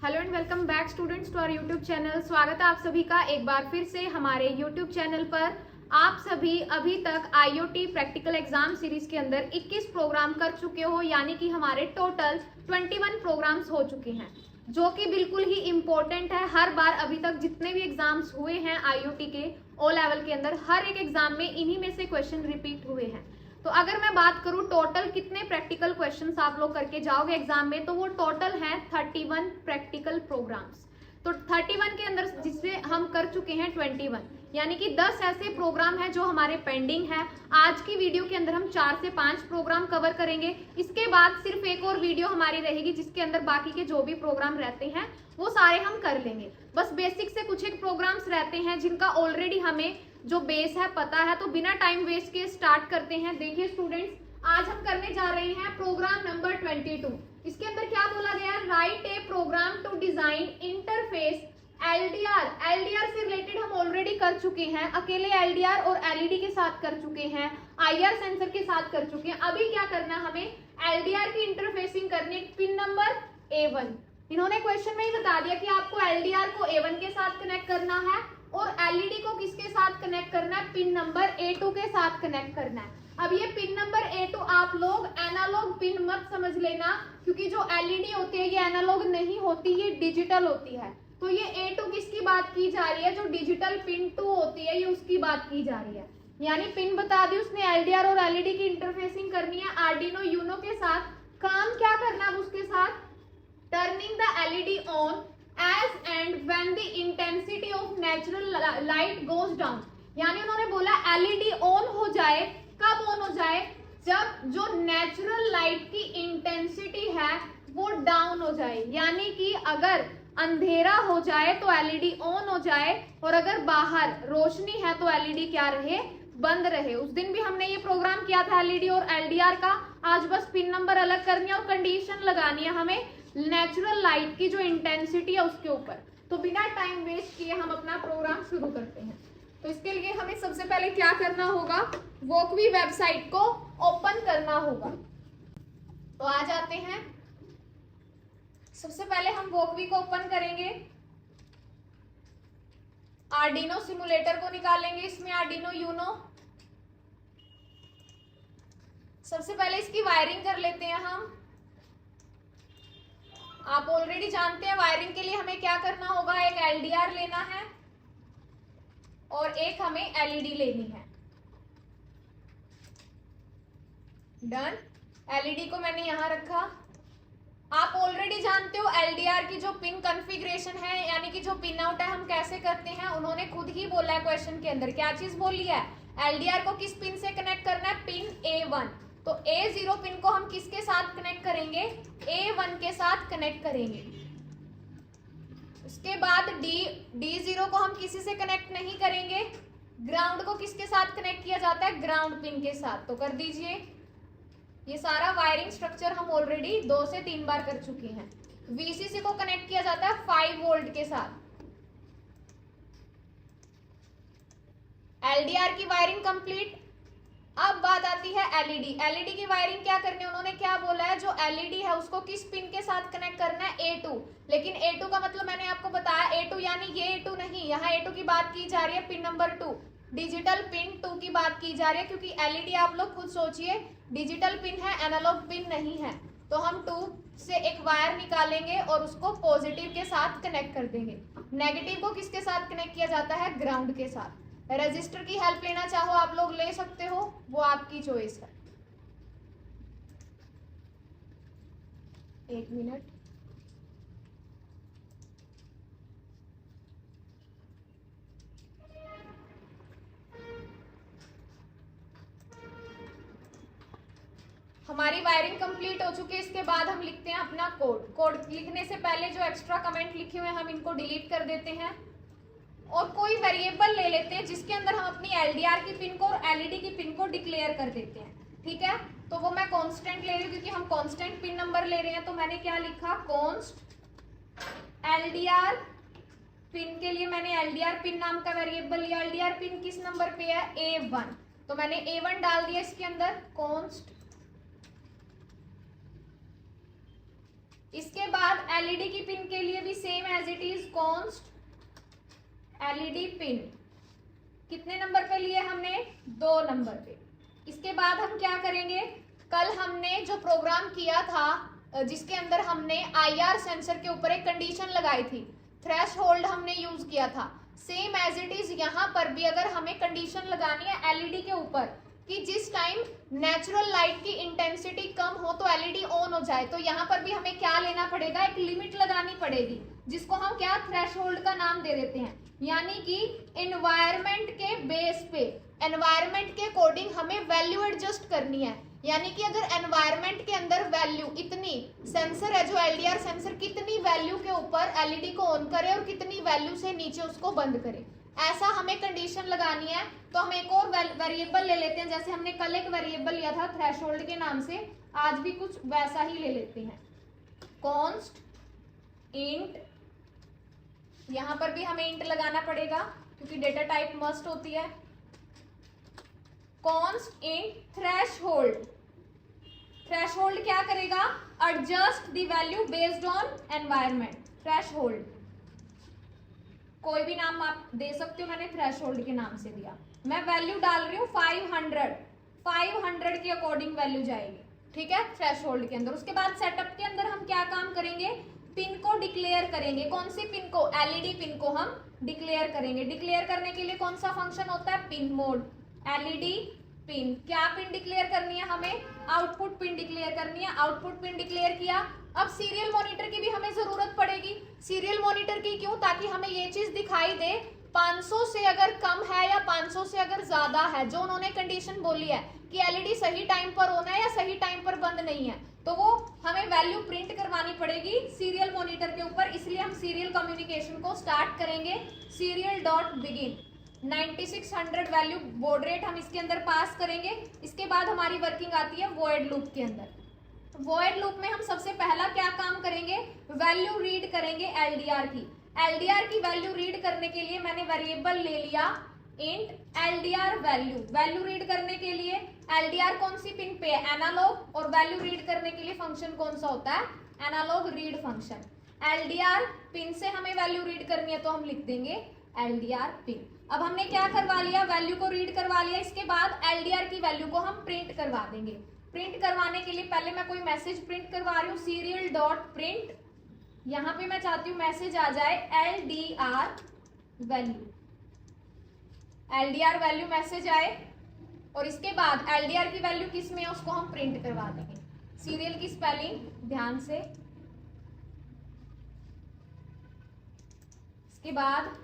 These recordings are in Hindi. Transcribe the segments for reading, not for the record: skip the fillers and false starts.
Hello and welcome back students to our YouTube channel. स्वागत है आप सभी का एक बार फिर से हमारे यूट्यूब चैनल पर। आप सभी अभी तक आईओटी प्रैक्टिकल एग्जाम सीरीज के अंदर 21 प्रोग्राम कर चुके हो, यानी कि हमारे टोटल 21 प्रोग्राम्स हो चुके हैं, जो कि बिल्कुल ही इम्पोर्टेंट है। हर बार अभी तक जितने भी एग्जाम्स हुए हैं आईओटी के ओ लेवल के अंदर, हर एक एग्जाम में इन्हीं में से क्वेश्चन रिपीट हुए हैं। तो अगर मैं बात करूं टोटल कितने प्रैक्टिकल क्वेश्चंस आप लोग करके जाओगे एग्जाम में, तो वो टोटल है 31 प्रैक्टिकल प्रोग्राम्स। तो 31 के अंदर जिससे हम कर चुके हैं 21, यानी कि 10 ऐसे प्रोग्राम हैं जो हमारे पेंडिंग है। आज की वीडियो के अंदर हम 4 से 5 प्रोग्राम कवर करेंगे। इसके बाद सिर्फ एक और वीडियो हमारी रहेगी जिसके अंदर बाकी के जो भी प्रोग्राम रहते हैं वो सारे हम कर लेंगे। बस बेसिक से कुछ एक प्रोग्राम्स रहते हैं जिनका ऑलरेडी हमें जो बेस है पता है। तो बिना टाइम वेस्ट के स्टार्ट करते हैं। देखिए स्टूडेंट्स, आज हम करने जा रहे हैं प्रोग्राम नंबर 22। इसके अंदर क्या बोला गया है? Write a program to design interface LDR. LDR से रिलेटेड हम ऑलरेडी कर चुके हैं, अकेले एलडीआर और एलईडी के साथ कर चुके हैं, आईआर सेंसर के साथ कर चुके हैं। अभी क्या करना है हमें? एलडीआर की इंटरफेसिंग करनी, पिन नंबर A1। इन्होंने क्वेश्चन में ही बता दिया कि आपको एलडीआर को A1 के साथ कनेक्ट करना है और एलईडी को किसके साथ कनेक्ट करना है? पिन नंबर A2 के साथ कनेक्ट करना है। अब ये पिन नंबर A2 आप लोग एनालॉग पिन मत समझ लेना, क्योंकि जो एलईडी होती है ये एनालॉग नहीं होती, ये डिजिटल होती है। तो ये A2 किसकी बात की जा रही है? जो डिजिटल पिन 2 होती है ये उसकी बात की जा रही है। यानी पिन बता दी उसने, एलडीआर और एलईडी की इंटरफेसिंग करनी है आर्डिनो यूनो के साथ। काम क्या करना है उसके साथ? Turning the LED on as and when the intensity of natural light goes down। यानी उन्होंने बोला एलईडी ऑन हो जाए। कब ऑन हो जाए? जब जो नेचुरल लाइट की इंटेंसिटी है वो डाउन हो जाए। यानी कि अगर अंधेरा हो जाए तो एलईडी ऑन हो जाए, और अगर बाहर रोशनी है तो एलईडी क्या रहे? बंद रहे। उस दिन भी हमने ये प्रोग्राम किया था एलईडी और एलडीआर का। आज बस पिन नंबर अलग करनी है और कंडीशन लगानी है हमें नेचुरल लाइट की जो इंटेंसिटी है उसके ऊपर। तो बिना टाइम वेस्ट किए हम अपना प्रोग्राम शुरू करते हैं। तो इसके लिए हमें सबसे पहले क्या करना होगा? वोकवी वेबसाइट को ओपन करना होगा। तो आ जाते हैं। सबसे पहले हम वोकवी को ओपन करेंगे, आर्डिनो सिमुलेटर को निकालेंगे, इसमें आर्डिनो यूनो। सबसे पहले इसकी वायरिंग कर लेते हैं हम। आप ऑलरेडी जानते हैं वायरिंग के लिए हमें क्या करना होगा? एक एलडीआर लेना है और एक हमें एलईडी लेनी है। डन। एलईडी को मैंने यहां रखा। आप ऑलरेडी जानते हो एलडीआर की जो पिन कॉन्फ़िगरेशन है, यानी कि जो पिन आउट है हम कैसे करते हैं। उन्होंने खुद ही बोला है क्वेश्चन के अंदर, क्या चीज बोली है? एलडीआर को किस पिन से कनेक्ट करना है? Pin A1। तो A0 पिन को हम किसके साथ कनेक्ट करेंगे? A1 के साथ कनेक्ट करेंगे। उसके बाद D0 को हम किसी से कनेक्ट नहीं करेंगे। ग्राउंड को किसके साथ कनेक्ट किया जाता है? ग्राउंड पिन के साथ। तो कर दीजिए। ये सारा वायरिंग स्ट्रक्चर हम ऑलरेडी 2 से 3 बार कर चुके हैं। VCC को कनेक्ट किया जाता है 5 वोल्ट के साथ। LDR की वायरिंग कंप्लीट। अब बात आती है एलईडी। एलईडी की वायरिंग क्या करनी है? उन्होंने क्या बोला है? जो एलईडी है उसको किस पिन के साथ कनेक्ट करना है? A2। लेकिन A2 का मतलब मैंने आपको बताया, A2 यानी ये A2 नहीं, यहाँ A2 की बात की जा रही है पिन नंबर 2, डिजिटल पिन 2 की बात की जा रही है। क्योंकि एलईडी आप लोग खुद सोचिए डिजिटल पिन है, एनालॉग पिन नहीं है। तो हम 2 से एक वायर निकालेंगे और उसको पॉजिटिव के साथ कनेक्ट कर देंगे। नेगेटिव को किसके साथ कनेक्ट किया जाता है? ग्राउंड के साथ। रजिस्टर की हेल्प लेना चाहो आप लोग ले सकते हो, वो आपकी चॉइस है। एक मिनट। हमारी वायरिंग कंप्लीट हो चुकी है। इसके बाद हम लिखते हैं अपना कोड। कोड लिखने से पहले जो एक्स्ट्रा कमेंट लिखे हुए हैं हम इनको डिलीट कर देते हैं और कोई वेरिएबल ले लेते हैं जिसके अंदर हम अपनी एलडीआर की पिन को और एलईडी की पिन को डिक्लेयर कर देते हैं। ठीक है, तो वो मैं कांस्टेंट ले रही हूँ क्योंकि हम कांस्टेंट पिन नंबर ले रहे हैं। तो मैंने क्या लिखा? कॉन्स्ट एलडीआर पिन के लिए मैंने एलडीआर पिन नाम का वेरिएबल लिया। एलडीआर पिन किस नंबर पे है? A1। तो मैंने A1 डाल दिया इसके अंदर, कॉन्स्ट। इसके बाद एलईडी की पिन के लिए भी as it is const LED pin. कितने नंबर पे लिए हमने? 2 नंबर पे। इसके बाद हम क्या करेंगे, कल हमने जो प्रोग्राम किया था जिसके अंदर हमने आईआर सेंसर के ऊपर एक कंडीशन लगाई थी, थ्रेशहोल्ड हमने यूज किया था, सेम एज इट इज यहाँ पर भी अगर हमें कंडीशन लगानी है एलईडी के ऊपर कि जिस टाइम नेचुरल लाइट की इंटेंसिटी कम हो तो एलईडी ऑन हो जाए, तो यहाँ पर भी हमें क्या लेना पड़ेगा, एक लिमिट लगानी पड़ेगी जिसको हम क्या थ्रेशहोल्ड का नाम दे देते हैं। यानी कि एनवायरनमेंट के बेस पे, एनवायरनमेंट के अकॉर्डिंग हमें वैल्यू एडजस्ट करनी है। यानी कि अगर एनवायरनमेंट के अंदर वैल्यू इतनी, सेंसर है जो एलडीआर सेंसर कितनी वैल्यू के ऊपर एलईडी को ऑन करे और कितनी वैल्यू से नीचे उसको बंद करे, ऐसा हमें कंडीशन लगानी है। तो हम एक और वेरिएबल ले लेते हैं, जैसे हमने कल एक वेरिएबल लिया था थ्रेशहोल्ड के नाम से, आज भी कुछ वैसा ही ले लेते हैं, कॉन्स्ट इंट। यहां पर भी हमें इंट लगाना पड़ेगा क्योंकि डेटा टाइप मस्ट होती है। Const int threshold. थ्रेशहोल्ड क्या करेगा, adjust the value based on environment. Threshold कोई भी नाम आप दे सकते हो, मैंने थ्रेशहोल्ड के नाम से दिया। मैं वैल्यू डाल रही हूँ 500 के अकॉर्डिंग वैल्यू जाएगी, ठीक है, थ्रेशहोल्ड के अंदर। उसके बाद सेटअप के अंदर हम क्या काम करेंगे, पिन को डिक्लेयर करेंगे। कौन सी पिन को, एलईडी पिन को हम डिक्लेयर करेंगे। डिक्लेयर करने के लिए कौन सा फंक्शन होता है, पिन मोड। एलईडी पिन, क्या पिन डिक्लेयर करनी है हमें, आउटपुट पिन डिक्लेयर करनी है। आउटपुट पिन डिक्लेयर किया। अब सीरियल मॉनिटर की भी हमें जरूरत पड़ेगी। सीरियल मॉनिटर की क्यों, ताकि हमें ये चीज दिखाई दे 500 से अगर कम है या 500 से अगर ज्यादा है, जो उन्होंने कंडीशन बोली है कि एलईडी सही टाइम पर ऑन है या सही टाइम पर बंद नहीं है, तो वो हमें वैल्यू प्रिंट करवानी पड़ेगी सीरियल मॉनिटर के ऊपर। इसलिए हम सीरियल कम्युनिकेशन को स्टार्ट करेंगे। Serial dot begin 9600 value baud rate हम इसके अंदर पास करेंगे। इसके बाद हमारी वर्किंग आती है वॉइड लूप के अंदर। वॉइड लूप में हम सबसे पहला क्या काम करेंगे, वैल्यू रीड करेंगे एलडीआर की। एलडीआर की वैल्यू रीड करने के लिए मैंने वेरिएबल ले लिया int LDR value. Value read करने के लिए एलडीआर कौन सी पिन पे है, एनालॉग, और वैल्यू रीड करने के लिए फंक्शन कौन सा होता है, analog read function. LDR pin से हमें वैल्यू रीड करनी है तो हम लिख देंगे एलडीआर पिन। अब हमने क्या करवा लिया, वैल्यू को रीड करवा लिया। इसके बाद एलडीआर की वैल्यू को हम प्रिंट करवा देंगे। प्रिंट करवाने के लिए पहले मैं कोई मैसेज प्रिंट करवा रही हूँ, सीरियल डॉट प्रिंट। यहाँ पे मैं चाहती हूँ मैसेज आ जाए LDR value, LDR value message आए, और इसके बाद एलडीआर की वैल्यू किस में है उसको हम प्रिंट करवा देंगे। सीरियल की स्पेलिंग ध्यान से, इसके बाद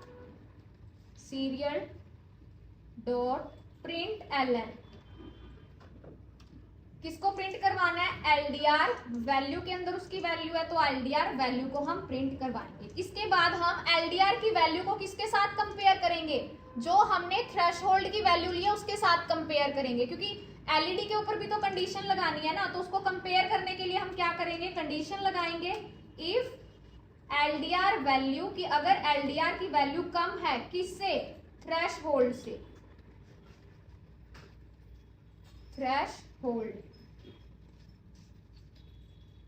सीरियल डॉट प्रिंट एलएन, किसको प्रिंट करवाना है, एलडीआर वैल्यू के अंदर उसकी वैल्यू है तो एलडीआर वैल्यू को हम प्रिंट करवाएंगे। इसके बाद हम एलडीआर की वैल्यू को किसके साथ कंपेयर करेंगे, जो हमने थ्रेशहोल्ड की वैल्यू ली है उसके साथ कंपेयर करेंगे, क्योंकि एलईडी के ऊपर भी तो कंडीशन लगानी है ना। तो उसको कंपेयर करने के लिए हम क्या करेंगे, कंडीशन लगाएंगे इफ एलडीआर वैल्यू की, अगर एलडीआर की वैल्यू कम है किससे, थ्रेशहोल्ड से,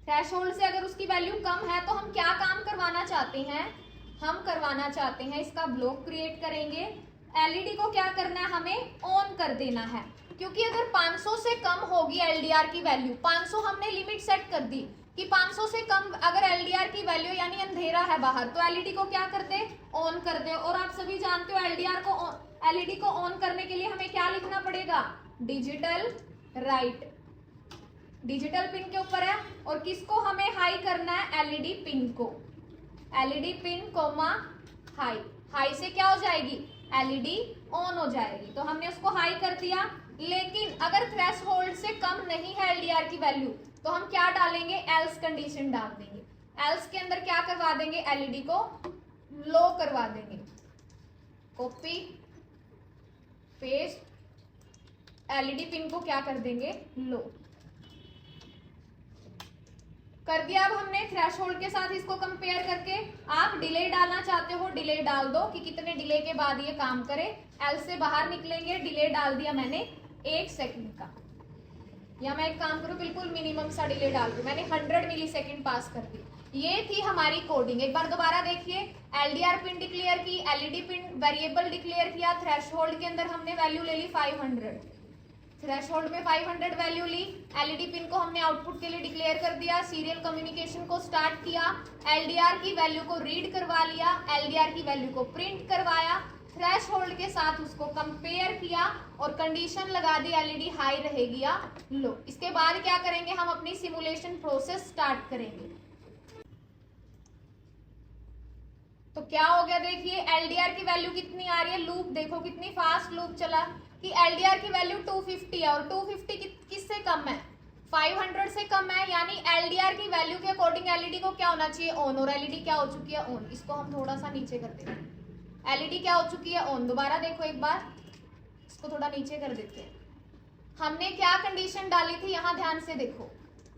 थ्रेशहोल्ड से अगर उसकी वैल्यू कम है तो हम क्या काम करवाना चाहते हैं, हम करवाना चाहते हैं इसका ब्लॉक क्रिएट करेंगे। एलईडी को क्या करना है, हमें ऑन कर देना है, क्योंकि अगर 500 से कम होगी एलडीआर की वैल्यू, 500 हमने लिमिट सेट कर दी कि 500 से कम अगर एलडीआर की वैल्यू यानी अंधेरा है बाहर, तो एलईडी को क्या कर दे, ऑन कर दे। और आप सभी जानते हो एलईडी को ऑन करने के लिए हमें क्या लिखना पड़ेगा, डिजिटल राइट। डिजिटल पिन के ऊपर है, और किसको हमें हाई करना है, एलईडी पिन को। LED pin comma high, high से क्या हो जाएगी, एलईडी ऑन हो जाएगी। तो हमने उसको हाई कर दिया। लेकिन अगर थ्रेशहोल्ड से कम नहीं है एलडीआर की वैल्यू तो हम क्या डालेंगे, एल्स कंडीशन डाल देंगे। एल्स के अंदर क्या करवा देंगे, एलईडी को लो करवा देंगे। कॉपी पेस्ट, एलईडी पिन को क्या कर देंगे, लो कर दिया। अब हमने थ्रेशहोल्ड के साथ इसको कंपेयर करके, आप डिले डालना चाहते हो डिले डाल दो कि कितने डिले के बाद ये काम करे। एल से बाहर निकलेंगे, डिले डाल दिया मैंने 1 सेकंड का, या मैं एक काम करूं बिल्कुल मिनिमम सा डिले डाल दूं, मैंने 100 मिली सेकंड पास कर दी। ये थी हमारी कोडिंग। एक बार दोबारा देखिए, एलडीआर पिन डिक्लेयर की, एलईडी पिन वेरिएबल डिक्लेयर किया, थ्रेशहोल्ड के अंदर हमने वैल्यू ले ली 500, थ्रेशहोल्ड में 500 वैल्यू ली, एलईडी पिन को हमने आउटपुट के लिए डिक्लेयर कर दिया, सीरियल कम्युनिकेशन को स्टार्ट किया, एलडीआर की वैल्यू को रीड करवा लिया, एलडीआर की वैल्यू को प्रिंट करवाया, थ्रेशहोल्ड के साथ उसको कंपेयर किया और कंडीशन लगा दी एलईडी हाई रहेगी या लो। इसके बाद क्या करेंगे, हम अपनी सिमुलेशन प्रोसेस स्टार्ट करेंगे। तो क्या हो गया, देखिए एलडीआर की वैल्यू कितनी आ रही है, लूप देखो कितनी फास्ट लूप चला कि एलडीआर की वैल्यू 250 है और 250 किससे कम है, 500 से कम है, यानी एलडीआर की वैल्यू के अकॉर्डिंग एलईडी को क्या होना चाहिए, ऑन, और एलईडी क्या हो चुकी है, ऑन। इसको हम थोड़ा सा नीचे कर देंगे, एलईडी क्या हो चुकी है, ऑन। दोबारा देखो एक बार, इसको थोड़ा नीचे कर देते हैं। हमने क्या कंडीशन डाली थी, यहाँ ध्यान से देखो,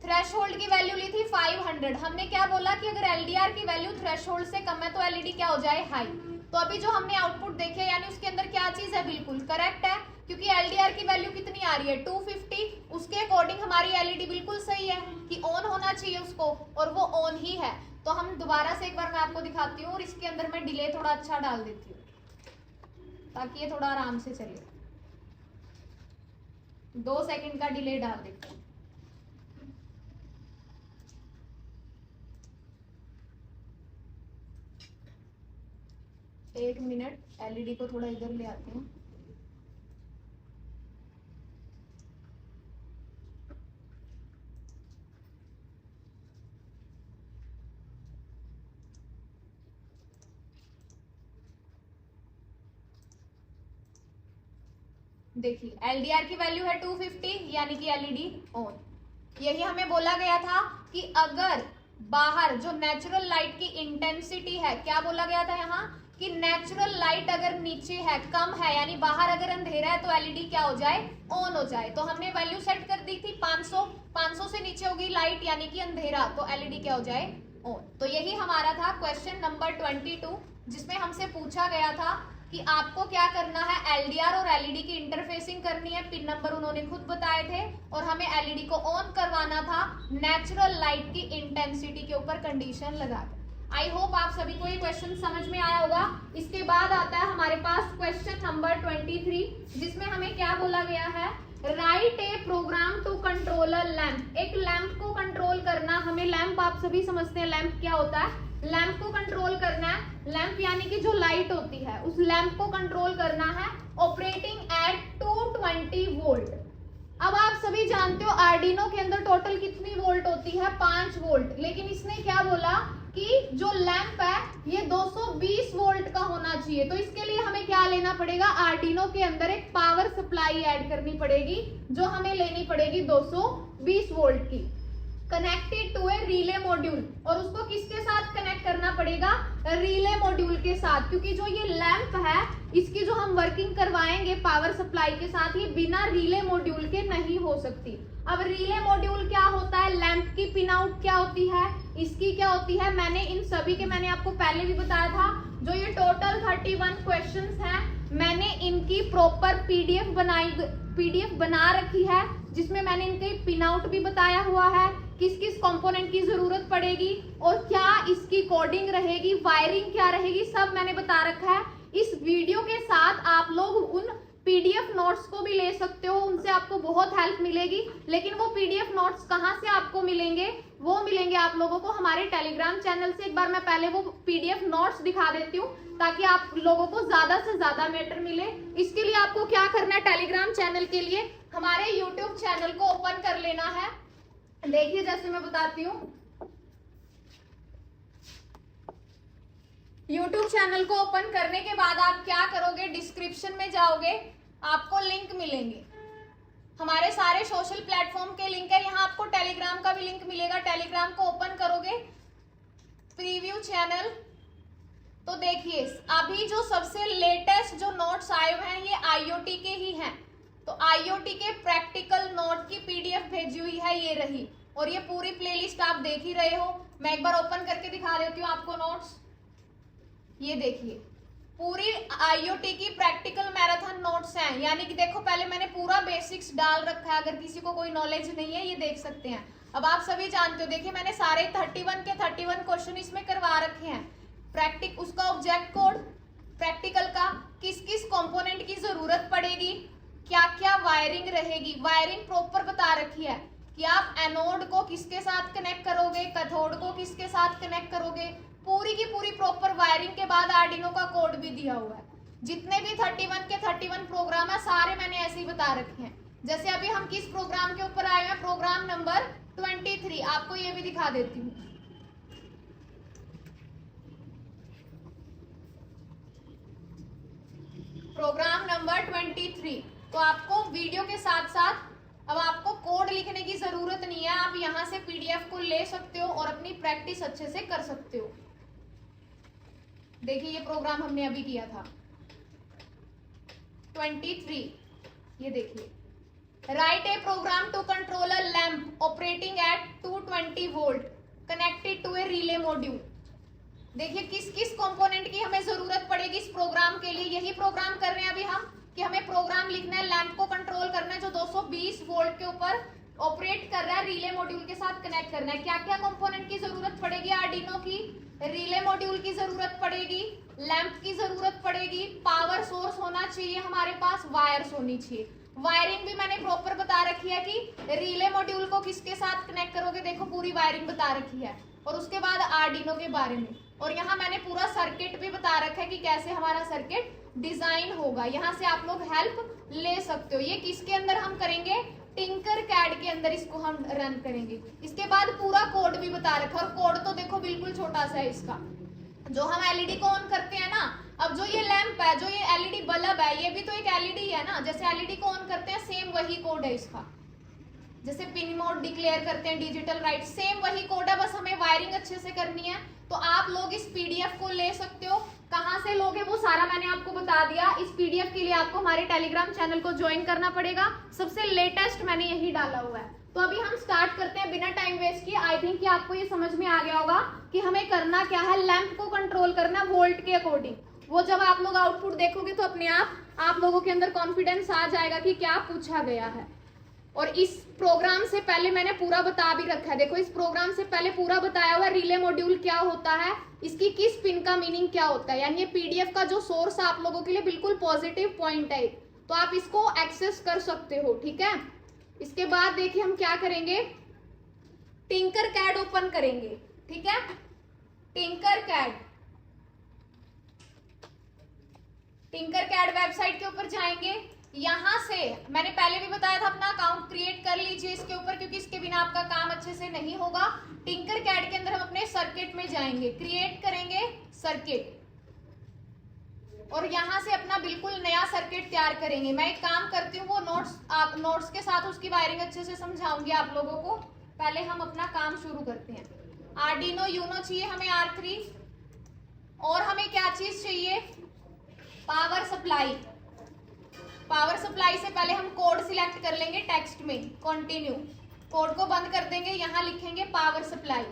थ्रेशहोल्ड की वैल्यू ली थी 500, हमने क्या बोला कि अगर एलडीआर की वैल्यू थ्रेशहोल्ड से कम है तो एलईडी क्या हो जाए, हाई। तो अभी जो हमने आउटपुट देखे यानी उसके अंदर क्या चीज है, बिल्कुल करेक्ट है, क्योंकि एलडीआर की वैल्यू कितनी आ रही है 250, उसके अकॉर्डिंग हमारी एलईडी बिल्कुल सही है कि ऑन होना चाहिए उसको, और वो ऑन ही है। तो हम दोबारा से एक बार मैं आपको दिखाती हूँ और इसके अंदर मैं डिले थोड़ा अच्छा डाल देती हूँ ताकि ये थोड़ा आराम से चले। 2 सेकंड का डिले डाल देते हैं। एक मिनट, एलईडी को थोड़ा इधर ले आती हूँ। देखिए एलडीआर की वैल्यू है 250 यानी कि एलईडी ऑन। यही हमें बोला गया था कि अगर बाहर जो नेचुरल लाइट की इंटेंसिटी है, क्या बोला गया था यहाँ कि नेचुरल लाइट अगर नीचे है, कम है, यानी बाहर अगर अंधेरा है तो एलईडी क्या हो जाए, ऑन हो जाए। तो हमने वैल्यू सेट कर दी थी 500, 500 से नीचे होगी लाइट यानी कि अंधेरा, तो एलईडी क्या हो जाए, ऑन। तो यही हमारा था क्वेश्चन नंबर 22, जिसमें हमसे पूछा गया था कि आपको क्या करना है, एलडीआर और एलईडी की इंटरफेसिंग करनी है, पिन नंबर उन्होंने खुद बताए थे, और हमें एलईडी को ऑन करवाना था नेचुरल लाइट की इंटेंसिटी के ऊपर कंडीशन लगाकर। आई होप आप सभी को ये क्वेश्चन समझ में आया होगा। इसके बाद आता है हमारे पास क्वेश्चन नंबर 23, जिसमें हमें क्या बोला गया है, write a program to control a lamp. एक लैंप को कंट्रोल करना, हमें लैंप आप सभी समझते हैं लैंप क्या होता है, लैंप को कंट्रोल करना है, लैंप यानी कि जो लाइट होती है उस लैंप को कंट्रोल करना है ऑपरेटिंग एट 220 वोल्ट। अब आप सभी जानते हो आर्डिनो के अंदर टोटल कितनी वोल्ट होती है, 5 वोल्ट, लेकिन इसने क्या बोला कि जो लैंप है ये 220 वोल्ट का होना चाहिए। तो इसके लिए हमें क्या लेना पड़ेगा, आर्डिनो के अंदर एक पावर सप्लाई ऐड करनी पड़ेगी, जो हमें लेनी पड़ेगी 220 वोल्ट की, connected to a relay module. और उसको किसके साथ कनेक्ट करना पड़ेगा, रिले मॉड्यूल के साथ, क्योंकि जो ये लैंप है इसकी जो हम वर्किंग करवाएंगे पावर सप्लाई के साथ, ये बिना रिले मॉड्यूल के नहीं हो सकती। अब रिले मॉड्यूल क्या होता है, लैंप की पिन आउट क्या होती है, इसकी क्या होती है, मैंने इन सभी के मैंने आपको पहले भी बताया था। जो ये टोटल 31 क्वेश्चंस हैं, मैंने इनकी प्रॉपर पीडीएफ बना रखी है, जिसमें मैंने इनके पिन आउट भी बताया हुआ है, किस किस कंपोनेंट की जरूरत पड़ेगी और क्या इसकी कोडिंग रहेगी, वायरिंग क्या रहेगी, सब मैंने बता रखा है। इस वीडियो के साथ आप लोग उन पीडीएफ नोट्स को भी ले सकते हो, उनसे आपको बहुत हेल्प मिलेगी। लेकिन वो पीडीएफ नोट्स कहाँ से आपको मिलेंगे, वो मिलेंगे आप लोगों को हमारे टेलीग्राम चैनल से। एक बार मैं पहले वो पीडीएफ नोट्स दिखा देती हूँ ताकि आप लोगों को ज्यादा से ज्यादा मैटर मिले। इसके लिए आपको क्या करना है, टेलीग्राम चैनल के लिए हमारे यूट्यूब चैनल को ओपन कर लेना है। देखिए जैसे मैं बताती हूँ, YouTube चैनल को ओपन करने के बाद आप क्या करोगे, डिस्क्रिप्शन में जाओगे, आपको लिंक मिलेंगे, हमारे सारे सोशल प्लेटफॉर्म के लिंक है, यहाँ आपको टेलीग्राम का भी लिंक मिलेगा। टेलीग्राम को ओपन करोगे, प्रीव्यू चैनल, तो देखिए अभी जो सबसे लेटेस्ट जो नोट्स आए हुए हैं ये IoT के ही हैं। तो IoT के प्रैक्टिकल नोट की पीडीएफ भेजी हुई है, ये रही, और ये पूरी प्लेलिस्ट आप देख ही रहे हो। मैं एक बार ओपन करके दिखा देती हूँ आपको नोट्स। ये देखिए पूरी IoT की प्रैक्टिकल मैराथन नोट्स हैं, यानी कि देखो पहले मैंने पूरा बेसिक्स डाल रखा है, अगर किसी को कोई नॉलेज नहीं है ये देख सकते हैं। अब आप सभी जानते हो, देखिए मैंने सारे 31 के 31 क्वेश्चन इसमें करवा रखे हैं। प्रैक्टिक उसका ऑब्जेक्ट कोड, प्रैक्टिकल का किस किस कंपोनेंट की जरूरत पड़ेगी, क्या क्या वायरिंग रहेगी, वायरिंग प्रॉपर बता रखी है कि आप एनोड को किसके साथ कनेक्ट करोगे, कैथोड को किसके साथ कनेक्ट करोगे, पूरी की पूरी प्रॉपर वायरिंग के बाद आर्डिनो का कोड भी दिया हुआ है। जितने भी 31 के 31 प्रोग्राम है सारे मैंने ऐसे ही बता रखे हैं। जैसे अभी हम किस प्रोग्राम के ऊपर आए हैं, प्रोग्राम नंबर 23। आपको ये भी दिखा देती हूँ। Program number 23। तो आपको वीडियो के साथ साथ अब आपको कोड लिखने की जरूरत नहीं है, आप यहां से पीडीएफ को ले सकते हो और अपनी प्रैक्टिस अच्छे से कर सकते हो। देखिए ये प्रोग्राम हमने अभी किया था 23। ये देखिए, write a program to control a lamp operating at 220 volt connected to a relay module. देखिए किस किस कंपोनेंट की हमें जरूरत पड़ेगी इस प्रोग्राम के लिए। यही प्रोग्राम कर रहे हैं अभी हम कि हमें प्रोग्राम लिखना है, लैंप को कंट्रोल करना है जो 220 वोल्ट के ऊपर ऑपरेट कर रहा है, रिले मॉड्यूल के साथ कनेक्ट करना है। क्या क्या कंपोनेंट की जरूरत पड़ेगी आर्डिनो की, रिले मॉड्यूल की जरूरत पड़ेगी, लैंप की जरूरत पड़ेगी, पावर सोर्स होना चाहिए हमारे पास, वायर्स होनी चाहिए। वायरिंग भी मैंने प्रॉपर बता रखी है कि रिले मॉड्यूल को किसके साथ कनेक्ट करोगे, देखो पूरी वायरिंग बता रखी है। और उसके बाद आर्डिनो के बारे में, और यहाँ मैंने पूरा सर्किट भी बता रखा है कि कैसे हमारा सर्किट डिजाइन होगा। यहाँ से आप लोग हेल्प ले सकते हो। ये किसके अंदर हम करेंगे, टिंकर कैड के अंदर इसको हम रन करेंगे। इसके बाद पूरा कोड भी बता रखा है, और कोड तो देखो बिल्कुल छोटा सा है इसका। जो हम एलईडी को ऑन करते हैं ना, अब जो ये लैंप है, जो ये एलईडी बल्ब है, ये भी तो एक एलईडी है ना। जैसे एलईडी को ऑन करते हैं सेम वही कोड है इसका। जैसे पिन मोड डिक्लेयर करते हैं, डिजिटल राइट, सेम वही कोड है, बस हमें वायरिंग अच्छे से करनी है। तो आप लोग इस पीडीएफ को ले सकते हो। कहां से लोगे वो सारा मैंने आपको बता दिया। इस पीडीएफ के लिए आपको हमारे टेलीग्राम चैनल को ज्वाइन करना पड़ेगा, सबसे लेटेस्ट मैंने यही डाला हुआ है। तो अभी हम स्टार्ट करते हैं बिना टाइम वेस्ट किए। आई थिंक कि आपको ये समझ में आ गया होगा कि हमें करना क्या है। लैंप को कंट्रोल करना वोल्ट के अकॉर्डिंग। वो जब आप लोग आउटपुट देखोगे तो अपने आप लोगों के अंदर कॉन्फिडेंस आ जाएगा कि क्या पूछा गया है। और इस प्रोग्राम से पहले मैंने पूरा बता भी रखा है। देखो इस प्रोग्राम से पहले पूरा बताया हुआ है रिले मॉड्यूल क्या होता है, इसकी किस पिन का मीनिंग क्या होता है। यानी ये पीडीएफ का जो सोर्स है आप लोगों के लिए बिल्कुल पॉजिटिव पॉइंट है, तो आप इसको एक्सेस कर सकते हो। ठीक है, इसके बाद देखिए हम क्या करेंगे, टिंकर कैड ओपन करेंगे। ठीक है, टिंकर कैड वेबसाइट के ऊपर जाएंगे। यहां से मैंने पहले भी बताया था अपना अकाउंट क्रिएट कर लीजिए इसके ऊपर, क्योंकि इसके बिना आपका काम अच्छे से नहीं होगा। टिंकर कैड के अंदर हम अपने सर्किट में जाएंगे, क्रिएट करेंगे सर्किट, और यहां से अपना बिल्कुल नया सर्किट तैयार करेंगे। मैं एक काम करती हूँ, वो नोट्स के साथ उसकी वायरिंग अच्छे से समझाऊंगी आप लोगों को। पहले हम अपना काम शुरू करते हैं। आर्डिनो यूनो चाहिए हमें R3, और हमें क्या चीज चाहिए, पावर सप्लाई। पावर सप्लाई से पहले हम कोड सिलेक्ट कर लेंगे टेक्स्ट में, कंटिन्यू। कोड को बंद कर देंगे, यहां लिखेंगे पावर सप्लाई।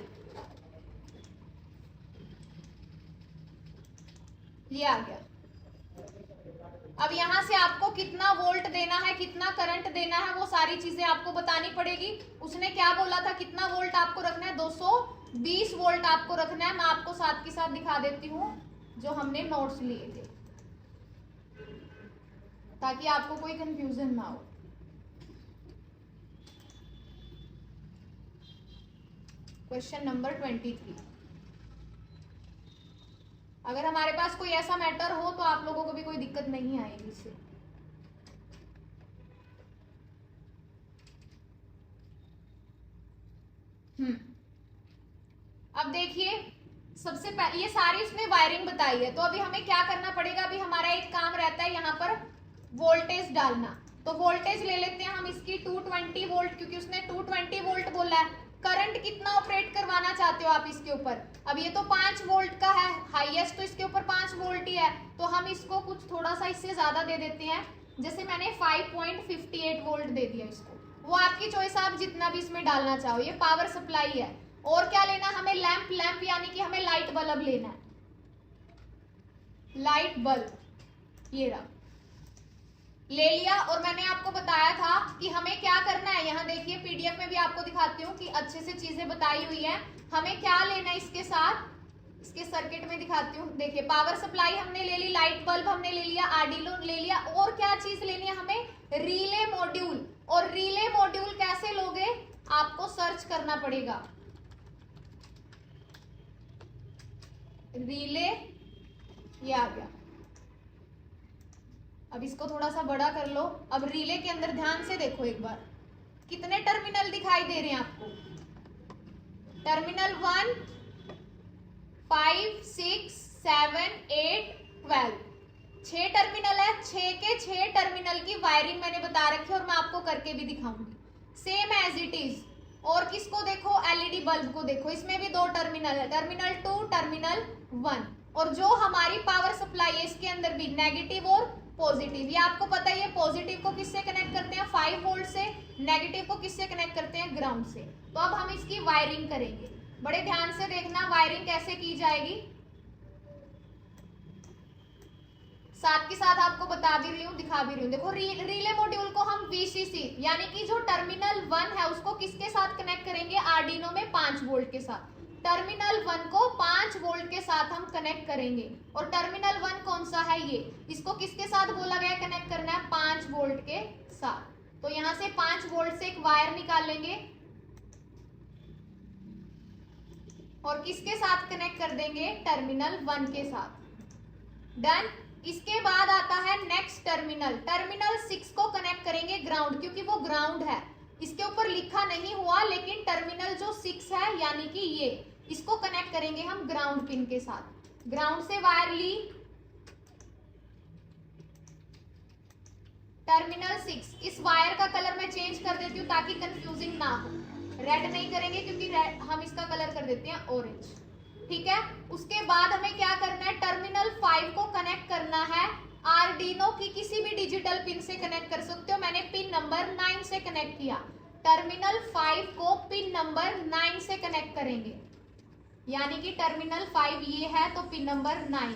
ये आ गया। अब यहां से आपको कितना वोल्ट देना है, कितना करंट देना है, वो सारी चीजें आपको बतानी पड़ेगी। उसने क्या बोला था, कितना वोल्ट आपको रखना है, 220 वोल्ट आपको रखना है। मैं आपको साथ के साथ दिखा देती हूँ जो हमने नोट्स लिए थे, ताकि आपको कोई कंफ्यूजन ना हो। Question number 23। अगर हमारे पास कोई ऐसा मैटर हो तो आप लोगों को भी कोई दिक्कत नहीं आएगी इससे। अब देखिए सबसे पहले ये सारी इसमें वायरिंग बताई है, तो अभी हमें क्या करना पड़ेगा। अभी हमारा एक काम रहता है यहाँ पर वोल्टेज डालना। तो वोल्टेज ले लेते हैं हम इसकी 220 वोल्ट, क्योंकि उसने 220 वोल्ट बोला है। करंट कितना ऑपरेट करवाना चाहते हो आप इसके ऊपर। अब ये तो 5 वोल्ट का है, हाईएस्ट तो इसके ऊपर 5 वोल्ट ही है, तो हम इसको कुछ थोड़ा सा इससे ज्यादा दे देते हैं। जैसे मैंने 5.58 वोल्ट दे दिया इसको, वो आपकी चॉइस, आप जितना भी इसमें डालना चाहो। ये पावर सप्लाई है। और क्या लेना हमें, लैंप यानी कि हमें लाइट बल्ब लेना है, लाइट बल्ब। ये रहा, ले लिया। और मैंने आपको बताया था कि हमें क्या करना है, यहाँ देखिए पीडीएफ में भी आपको दिखाती हूँ कि अच्छे से चीजें बताई हुई है। हमें क्या लेना है इसके साथ, इसके सर्किट में दिखाती हूँ। देखिए पावर सप्लाई हमने ले ली, लाइट बल्ब हमने ले लिया, आर्डिनो ले लिया, और क्या चीज लेनी है हमें, रिले मॉड्यूल। और रिले मॉड्यूल कैसे लोगे, आपको सर्च करना पड़ेगा। रिले, ये आ गया। अब इसको थोड़ा सा बड़ा कर लो। अब रिले के अंदर ध्यान से देखो एक बार, कितने टर्मिनल दिखाई दे रहे हैं आपको, टर्मिनल 1, 5, 6, 7, 8, 12, 6 टर्मिनल है। 6 के 6 टर्मिनल की वायरिंग मैंने बता रखी है और मैं आपको करके भी दिखाऊंगी, सेम एज इट इज। और किसको देखो, एलईडी बल्ब को देखो, इसमें भी 2 टर्मिनल है, टर्मिनल 2, टर्मिनल 1। और जो हमारी पावर सप्लाई है इसके अंदर भी नेगेटिव और पॉजिटिव। ये आपको पता ही है, पॉजिटिव को किससे कनेक्ट करते हैं, 5 वोल्ट से, नेगेटिव को किससे कनेक्ट करते हैं, ग्राउंड से। तो अब हम इसकी वायरिंग करेंगे, बड़े ध्यान से देखना वायरिंग कैसे की जाएगी। साथ के साथ आपको बता भी रही हूँ, दिखा भी रही हूँ। देखो रिले मॉड्यूल को हम वीसीसी यानी कि जो टर्मिनल 1 है उसको किसके साथ कनेक्ट करेंगे, आर्डिनो में 5 वोल्ट के साथ। टर्मिनल 1 को 5 वोल्ट के साथ हम कनेक्ट करेंगे। और टर्मिनल 1 कौन सा है, ये, इसको किसके साथ बोला गया कनेक्ट करना है, 5 वोल्ट के साथ। तो यहां से 5 वोल्ट से एक वायर निकाल लेंगे और किसके साथ कनेक्ट कर देंगे, टर्मिनल 1 के साथ। डन। इसके बाद आता है नेक्स्ट टर्मिनल, टर्मिनल 6 को कनेक्ट करेंगे ग्राउंड, क्योंकि वो ग्राउंड है, इसके ऊपर लिखा नहीं हुआ, लेकिन टर्मिनल जो 6 है यानी कि ये, इसको कनेक्ट करेंगे हम ग्राउंड पिन के साथ। ग्राउंड से वायर ली, टर्मिनल 6। इस वायर का कलर मैं चेंज कर देती हूँ ताकि कंफ्यूजिंग ना हो, रेड नहीं करेंगे क्योंकि हम इसका कलर कर देते हैं ऑरेंज, ठीक है। उसके बाद हमें क्या करना है, टर्मिनल 5 को कनेक्ट करना है आर्डिनो की किसी भी डिजिटल पिन से कनेक्ट कर सकते हो। मैंने पिन नंबर 9 से कनेक्ट किया, टर्मिनल 5 को पिन नंबर 9 से कनेक्ट करेंगे, यानी कि टर्मिनल 5 ये है तो पिन नंबर 9।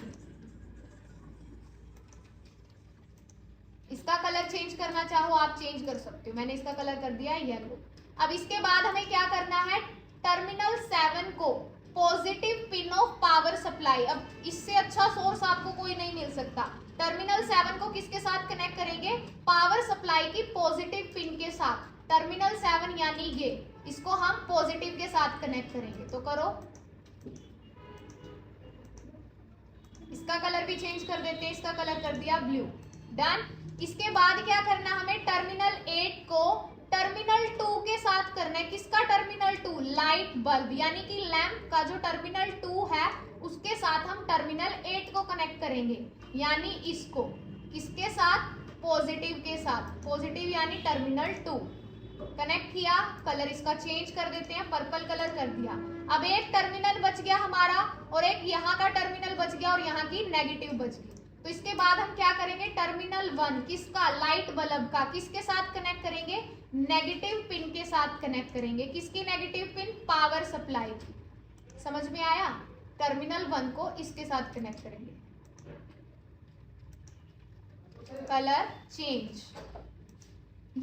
इसका कलर चेंज करना चाहो आप चेंज कर सकते हो, मैंने इसका कलर कर दिया येलो। अब इसके बाद हमें क्या करना है, टर्मिनल 7 को positive pin of power supply, अब इससे अच्छा सोर्स आपको कोई नहीं मिल सकता। टर्मिनल 7 को किसके साथ कनेक्ट करेंगे, पावर सप्लाई की पॉजिटिव पिन के साथ। टर्मिनल 7 यानी ये, इसको हम पॉजिटिव के साथ कनेक्ट करेंगे। तो करो, इसका कलर भी चेंज कर देते हैं, इसका कलर कर दिया ब्लू। डन। इसके बाद क्या करना हमें, टर्मिनल 8 को टर्मिनल 2 के साथ करना है। किसका टर्मिनल 2, लाइट बल्ब यानी कि लैंप का जो टर्मिनल 2 है उसके साथ हम टर्मिनल 8 को कनेक्ट करेंगे, यानी इसको किसके साथ, पॉजिटिव के साथ। पॉजिटिव यानी टर्मिनल 2 कनेक्ट किया, कलर इसका चेंज कर देते हैं, पर्पल कलर कर दिया। अब एक टर्मिनल बच गया हमारा और एक यहाँ का टर्मिनल बच गया और यहाँ की नेगेटिव बच गई। तो इसके बाद हम क्या करेंगे, टर्मिनल 1 किसका, लाइट बल्ब का, किसके साथ कनेक्ट करेंगे, नेगेटिव पिन के साथ कनेक्ट करेंगे। किसकी नेगेटिव पिन, पावर सप्लाई की। समझ में आया, टर्मिनल 1 को इसके साथ कनेक्ट करेंगे। Colour change.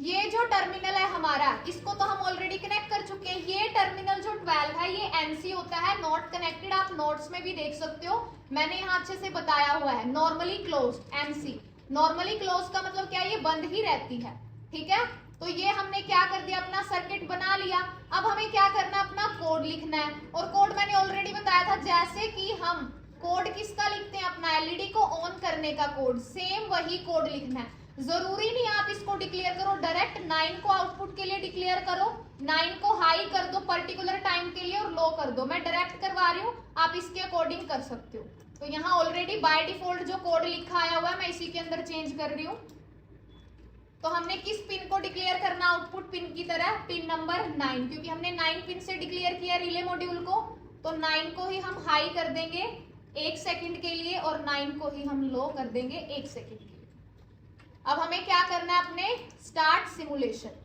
ये जो टर्मिनल है हमारा, इसको तो हम ऑलरेडी कनेक्ट कर चुके हैं। ये टर्मिनल जो 12 है ये एनसी होता है, नॉट कनेक्टेड। आप नोट्स में भी देख सकते हो, मैंने यहाँ अच्छे से बताया हुआ है। Normally closed, NC normally close का मतलब क्या है, ये बंद ही रहती है, ठीक है। तो ये हमने क्या कर दिया, अपना सर्किट बना लिया। अब हमें क्या करना, अपना कोड लिखना है। और कोड मैंने ऑलरेडी बताया था, जैसे कि हम कोड किसका लिखते हैं, अपना एलईडी को ऑन करने का कोड, सेम वही कोड लिखना है। जरूरी नहीं आप इसको डिक्लेयर करो डायरेक्ट, 9 को आउटपुट के लिए डिक्लेयर करो, 9 को हाई कर दो पर्टिकुलर टाइम के लिए और लो कर दो। मैं डायरेक्ट करवा रही हूँ, आप इसके अकॉर्डिंग कर सकते हो। तो यहाँ ऑलरेडी बाय डिफॉल्ट जो कोड लिखा आया हुआ है मैं इसी के अंदर चेंज कर रही हूँ। तो हमने किस पिन को डिक्लेयर करना आउटपुट पिन की तरह, पिन नंबर 9, क्योंकि हमने 9 पिन से डिक्लेयर किया रिले मॉड्यूल को। तो 9 को ही हम हाई कर देंगे 1 सेकंड के लिए और 9 को ही हम लो कर देंगे 1 सेकंड के लिए। अब हमें क्या करना है, अपने स्टार्ट सिमुलेशन।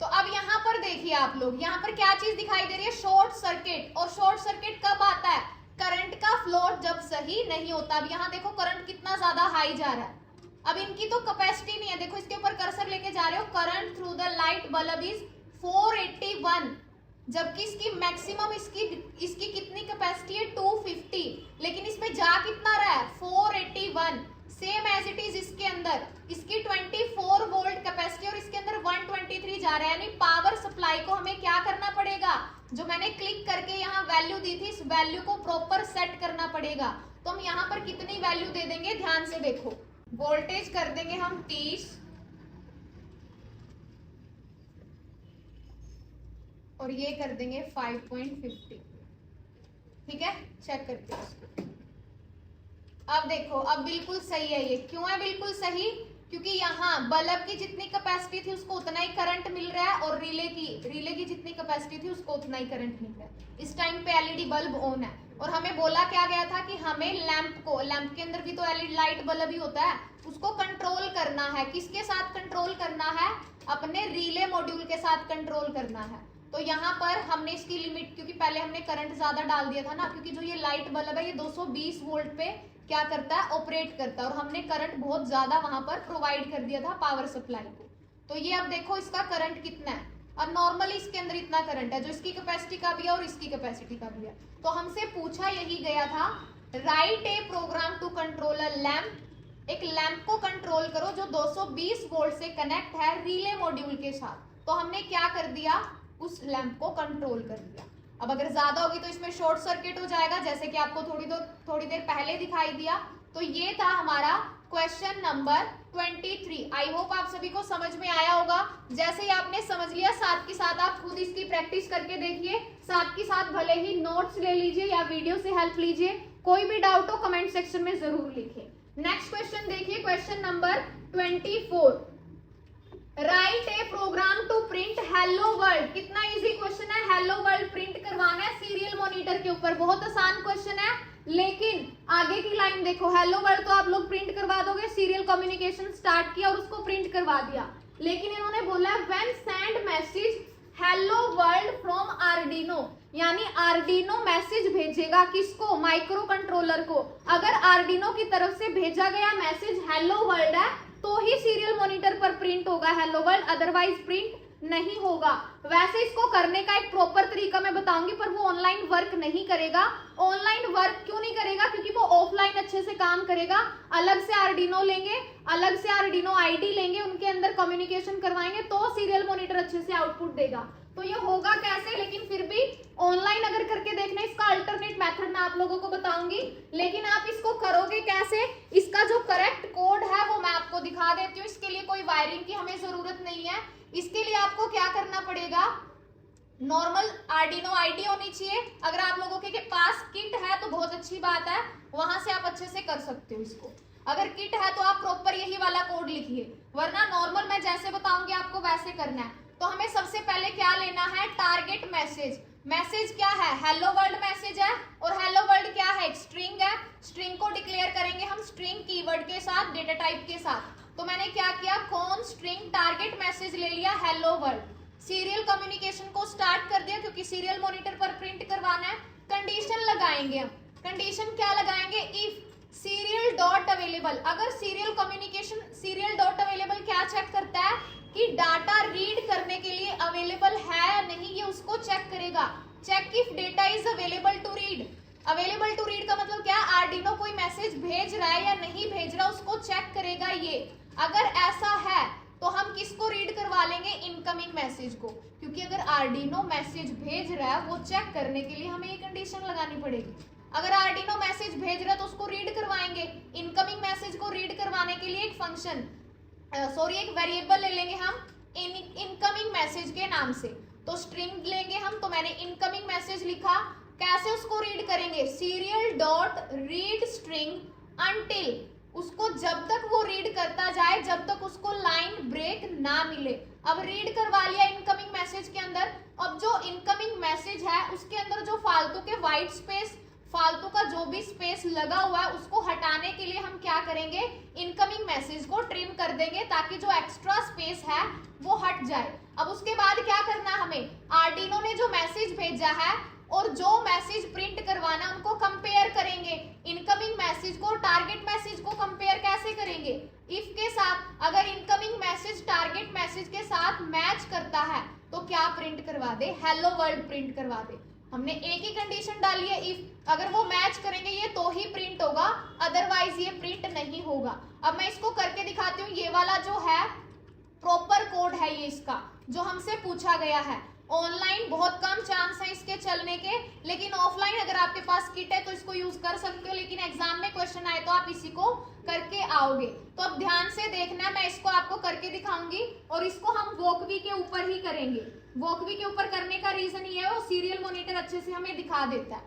तो अब यहां पर देखिए आप लोग, यहां पर क्या चीज दिखाई दे रही है, शॉर्ट सर्किट। और शॉर्ट सर्किट कब आता है, करंट का फ्लोट जब सही नहीं होता। अब यहाँ देखो करंट कितना ज्यादा हाई जा रहा है, अब इनकी तो कैपेसिटी नहीं है, देखो इसके ऊपर कर्सर लेके जा रहे हो, current through the light bulb is 481, जबकि इसकी मैक्सिमम इसकी कितनी कैपेसिटी है 250, लेकिन इसमें जा कितना रहा है 481। सेम एज इट इज इसके अंदर, इसकी 24 वोल्ट कैपेसिटी और इसके अंदर 123 जा रहा है, यानी पावर सप्लाई को हमें क्या करना पड़ेगा, जो मैंने क्लिक करके यहाँ वैल्यू दी थी इस वैल्यू को प्रॉपर सेट करना पड़ेगा। तो हम यहाँ पर कितनी वैल्यू दे देंगे, ध्यान से देखो, वोल्टेज कर देंगे हम 30 और ये कर देंगे 5.50, ठीक है, चेक करते हैं इसको। अब देखो अब बिल्कुल सही है ये, क्यों है बिल्कुल सही, क्योंकि यहाँ बल्ब की जितनी कैपेसिटी थी उसको उतना ही करंट मिल रहा है और रिले की जितनी कैपेसिटी थी उसको उतना ही करंट मिल रहा है। इस टाइम पे एलईडी बल्ब ऑन है और हमें बोला क्या गया था कि हमें लैंप के अंदर भी तो एलईडी लाइट बल्ब ही होता है, उसको कंट्रोल करना है, किसके साथ कंट्रोल करना है, अपने रिले मॉड्यूल के साथ कंट्रोल करना है। तो यहाँ पर हमने इसकी लिमिट, क्योंकि पहले हमने करंट ज्यादा डाल दिया था ना, क्योंकि जो ये लाइट बल्ब है ये 220 वोल्ट पे क्या करता है, ऑपरेट करता है, और हमने करंट बहुत ज्यादा वहां पर प्रोवाइड कर दिया था पावर सप्लाई को। तो ये अब देखो इसका करंट कितना है, अब नॉर्मली इसके अंदर इतना करंट है जो इसकी कैपेसिटी का भी है और इसकी कैपेसिटी का भी है। तो हमसे पूछा यही गया था, write a program to control a lamp, एक लैंप को कंट्रोल करो जो 220 वोल्ट से कनेक्ट है रिले मॉड्यूल के साथ। तो हमने क्या कर दिया, उस लैंप को कंट्रोल कर दिया। अब अगर ज्यादा होगी तो इसमें शॉर्ट सर्किट हो जाएगा, जैसे कि आपको थोड़ी देर पहले दिखाई दिया। तो ये था हमारा क्वेश्चन नंबर 23। आई होप आप सभी को समझ में आया होगा। जैसे ही आपने समझ लिया, साथ के साथ आप खुद इसकी प्रैक्टिस करके देखिए, साथ के साथ भले ही नोट्स ले लीजिए या वीडियो से हेल्प लीजिए। कोई भी डाउट हो कमेंट सेक्शन में जरूर लिखिए। नेक्स्ट क्वेश्चन देखिए, question number 24, write a program to print hello world. कितना इजी क्वेश्चन है, हेलो वर्ल्ड प्रिंट करवाना है सीरियल मॉनिटर के ऊपर। बहुत आसान क्वेश्चन है, लेकिन आगे की लाइन देखो, हेलो वर्ल्ड तो आप लोग प्रिंट करवा दोगे, सीरियल कम्युनिकेशन स्टार्ट किया और उसको प्रिंट करवा दिया, लेकिन इन्होंने बोला when send message hello world from Arduino, यानी आर्डिनो मैसेज भेजेगा किसको, माइक्रो कंट्रोलर को। अगर आर्डिनो की तरफ से भेजा गया मैसेज हेलो वर्ल्ड है तो ही सीरियल मॉनिटर पर प्रिंट होगा हेलो वर्ल्ड, अदरवाइज प्रिंट नहीं होगा। वैसे इसको करने का एक प्रॉपर तरीका मैं बताऊंगी, पर वो ऑनलाइन वर्क नहीं करेगा। ऑनलाइन वर्क क्यों नहीं करेगा, क्योंकि वो ऑफलाइन अच्छे से काम करेगा। अलग से आर्डिनो लेंगे, अलग से आर्डिनो आईडी लेंगे, उनके अंदर कम्युनिकेशन करवाएंगे तो सीरियल मॉनिटर अच्छे से आउटपुट देगा। तो ये होगा कैसे, लेकिन फिर भी ऑनलाइन अगर करके देखना, इसका अल्टरनेट मेथड मैं आप लोगों को बताऊंगी, लेकिन आप इसको करोगे कैसे, इसका जो करेक्ट कोड है वो मैं आपको दिखा देती हूँ। इसके लिए कोई वायरिंग की हमें जरूरत नहीं है। इसके लिए आपको क्या करना पड़ेगा, नॉर्मल आर्डिनो आईडी होनी चाहिए। अगर आप लोगों के पास किट है तो बहुत अच्छी बात है, वहां से आप अच्छे से कर सकते हो इसको। अगर किट है तो आप प्रॉपर यही वाला कोड लिखिए, वरना नॉर्मल मैं जैसे बताऊंगी आपको वैसे करना है। तो हमें सबसे पहले क्या लेना है, टारगेट मैसेज। मैसेज क्या है, हेलो वर्ल्ड मैसेज है, और हेलो वर्ल्ड क्या है, स्ट्रिंग है। स्ट्रिंग को डिक्लेयर करेंगे हम स्ट्रिंग कीवर्ड के साथ, डेटा टाइप के साथ। तो मैंने क्या किया, कॉन स्ट्रिंग टारगेट मैसेज ले लिया हेलो वर्ल्ड। सीरियल कम्युनिकेशन को स्टार्ट कर दिया, क्योंकि सीरियल मॉनिटर पर प्रिंट करवाना है। कंडीशन लगाएंगे हम, कंडीशन क्या लगाएंगे, इफ सीरियल डॉट अवेलेबल। अगर serial communication, serial dot available क्या चेक करता है कि डाटा रीड करने के लिए अवेलेबल है या नहीं, ये उसको चेक करेगा। Check if data is available to read. Available to read का मतलब क्या, आर्डिनो कोई मैसेज भेज रहा है या नहीं भेज रहा, उसको चेक करेगा ये। अगर ऐसा है तो हम किसको रीड करवा लेंगे, इनकमिंग मैसेज को, क्योंकि अगर आर्डिनो मैसेज भेज रहा है वो चेक करने के लिए हमें ये कंडीशन लगानी पड़ेगी। अगर आर्डिनो मैसेज भेज रहा है तो उसको रीड करवाएंगे। इनकमिंग मैसेज को रीड करवाने के लिए एक फंक्शन एक वेरिएबल ले लेंगे हम इनकमिंग मैसेज के नाम से। तो स्ट्रिंग लेंगे हम, तो मैंने इनकमिंग मैसेज लिखा। कैसे उसको रीड करेंगे, serial dot read string until, उसको जब तक वो रीड करता जाए जब तक उसको लाइन ब्रेक ना मिले। अब रीड करवा लिया इनकमिंग मैसेज के अंदर। अब जो इनकमिंग मैसेज है उसके अंदर जो फालतू के व्हाइट स्पेस, फालतू का जो भी स्पेस लगा हुआ है उसको हटाने के लिए हम क्या करेंगे, इनकमिंग मैसेज को ट्रिम कर देंगे ताकि जो एक्स्ट्रा स्पेस है वो हट जाए। अब उसके बाद क्या करना, हमें आर्डिनो ने जो मैसेज भेजा है और जो मैसेज प्रिंट करवाना उनको कंपेयर करेंगे। साथ मैच करता है तो क्या प्रिंट करवा दे, हेलो वर्ल्ड प्रिंट करवा दे। हमने एक ही कंडीशन डाली है, इफ अगर वो मैच करेंगे ये तो ही प्रिंट होगा, अदरवाइज ये प्रिंट नहीं होगा। अब मैं इसको करके दिखाती हूँ। ये वाला जो है प्रॉपर कोड है ये इसका, जो हमसे पूछा गया है। ऑनलाइन बहुत कम चांस है इसके चलने के, लेकिन ऑफलाइन अगर आपके पास किट है तो इसको यूज कर सकते हो, लेकिन एग्जाम में क्वेश्चन आए तो आप इसी को करके आओगे। तो अब ध्यान से देखना, मैं इसको आपको करके दिखाऊंगी और इसको हम वोकवी के ऊपर ही करेंगे। वोकवी के ऊपर करने का रीजन ये है, वो सीरियल मॉनिटर अच्छे से हमें दिखा देता है।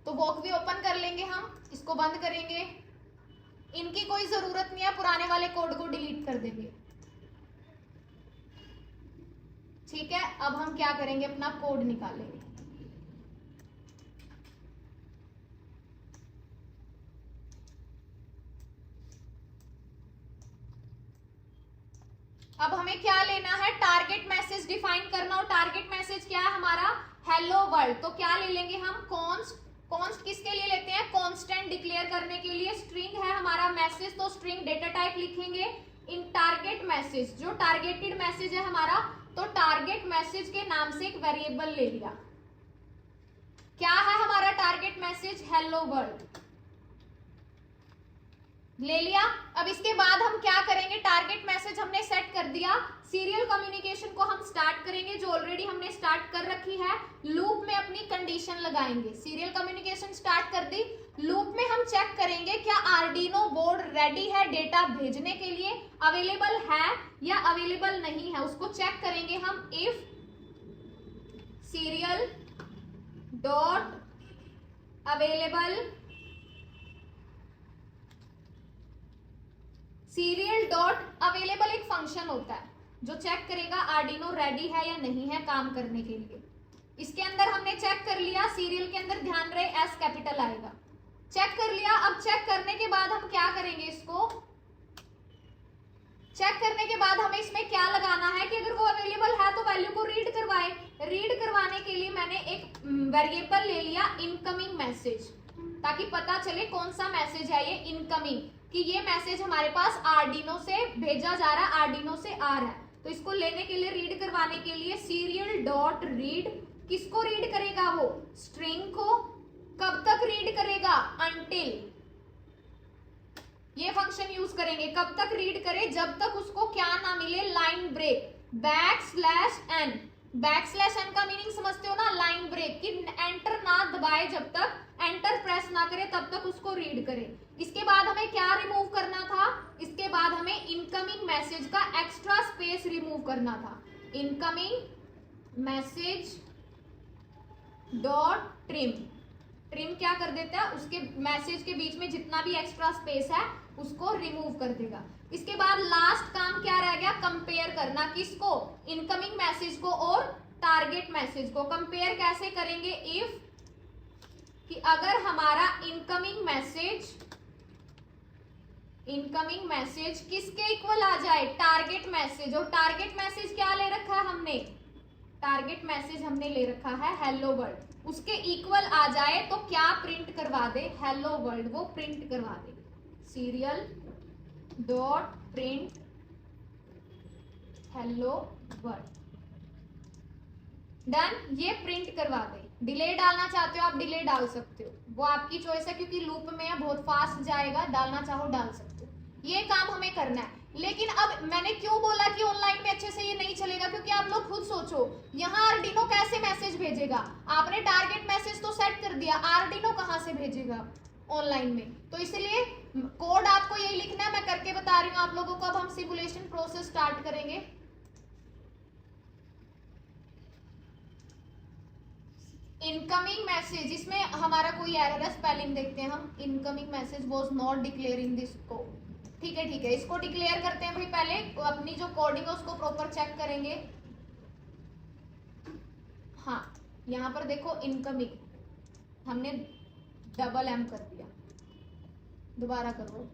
तो वोकवी ओपन कर लेंगे, हम इसको बंद करेंगे। इनकी कोई जरूरत नहीं है, पुराने वाले कोड को डिलीट कर देंगे। ठीक है, अब हम क्या करेंगे, अपना कोड निकालेंगे। अब हमें क्या लेना है, टारगेट मैसेज डिफाइन करना। और टारगेट मैसेज क्या है हमारा, हेलो वर्ल्ड। तो क्या ले लेंगे हम, कॉन्स्ट किसके लिए लेते हैं, कांस्टेंट डिक्लेयर करने के लिए। स्ट्रिंग है हमारा मैसेज, तो स्ट्रिंग डेटा टाइप लिखेंगे। इन टारगेट मैसेज, जो टारगेटेड मैसेज है हमारा, तो टारगेट मैसेज के नाम से एक वेरिएबल ले लिया। क्या है हमारा टारगेट मैसेज, हेलो वर्ल्ड ले लिया। अब इसके बाद हम क्या करेंगे, टारगेट मैसेज हमने सेट कर दिया। सीरियल कम्युनिकेशन को हम स्टार्ट करेंगे, जो ऑलरेडी हमने स्टार्ट कर रखी है। लूप में अपनी कंडीशन लगाएंगे। सीरियल कम्युनिकेशन स्टार्ट कर दी। लूप में हम चेक करेंगे क्या आर्डिनो बोर्ड रेडी है डेटा भेजने के लिए, अवेलेबल है या अवेलेबल नहीं है, उसको चेक करेंगे हम। If serial dot available, serial dot available एक फंक्शन होता है जो चेक करेगा आर्डिनो रेडी है या नहीं है काम करने के लिए। इसके अंदर हमने चेक कर लिया, सीरियल के अंदर ध्यान रहे एस कैपिटल आएगा। चेक कर लिया। अब चेक करने के बाद हम क्या करेंगे, इसको चेक करने के बाद हमें इसमें क्या लगाना है कि अगर वो अवेलेबल है तो वैल्यू को रीड करवाए। रीड करवाने के लिए मैंने एक वेरिएबल ले लिया इनकमिंग मैसेज, ताकि पता चले कौन सा मैसेज है ये इनकमिंग, कि ये मैसेज हमारे पास आर्डिनो से भेजा जा रहा है, आर्डिनो से आ रहा है। तो इसको लेने के लिए, रीड करवाने के लिए सीरियल डॉट रीड, किसको रीड करेगा, वो स्ट्रिंग को। कब तक रीड करेगा, अनटिल, ये फंक्शन यूज करेंगे। कब तक रीड करे, जब तक उसको क्या ना मिले, line break, backslash n. Backslash n का मीनिंग समझते हो ना, लाइन ब्रेक, कि एंटर ना दबाए, जब तक एंटर प्रेस ना करे तब तक उसको रीड करे। इसके बाद हमें क्या रिमूव करना था, इसके बाद हमें इनकमिंग मैसेज का एक्स्ट्रा स्पेस रिमूव करना था। Incoming message dot trim, trim क्या कर देता है, उसके मैसेज के बीच में जितना भी एक्स्ट्रा स्पेस है उसको रिमूव कर देगा। इसके बाद लास्ट काम क्या रह गया, कंपेयर करना, किसको, इनकमिंग मैसेज को और टारगेट मैसेज को। कंपेयर कैसे करेंगे, इफ कि अगर हमारा इनकमिंग मैसेज किसके इक्वल आ जाए, टारगेट मैसेज। और टारगेट मैसेज क्या ले रखा है हमने, टारगेट मैसेज हमने ले रखा है हेलो वर्ल्ड, उसके इक्वल आ जाए तो क्या प्रिंट करवा दे, हेलो वर्ल्ड, वो प्रिंट करवा दे। Serial dot print hello world, done, ये प्रिंट करवा दे। डिले डालना चाहते हो आप डिले डाल सकते हो, वो आपकी चॉइस है, क्योंकि लूप में है, बहुत फास्ट जाएगा, डालना चाहो डाल सकते हो। ये काम हमें करना है। लेकिन अब मैंने क्यों बोला कि ऑनलाइन में अच्छे से ये नहीं चलेगा, क्योंकि आप लोग खुद सोचो, यहाँ आर्डिनो कैसे मैसेज भेजेगा, आपने टारगेट मैसेज तो सेट कर दिया, आर्डिनो कहाँ से भेजेगा ऑनलाइन में। तो इसलिए कोड आपको यही लिखना है, मैं करके बता रही हूँ आप लोगों को। अब हम सिमुलेशन प्रोसेस स्टार्ट करेंगे। इनकमिंग मैसेज, इसमें हमारा कोई एरर है, स्पेलिंग देखते हैं हम। Incoming message was not declaring this को, ठीक है, इसको डिक्लेयर करते हैं भाई। पहले अपनी जो कोडिंग है उसको प्रॉपर चेक करेंगे। हाँ, यहाँ पर देखो इनकमिंग हमने डबल एम कर दिया, दोबारा करो।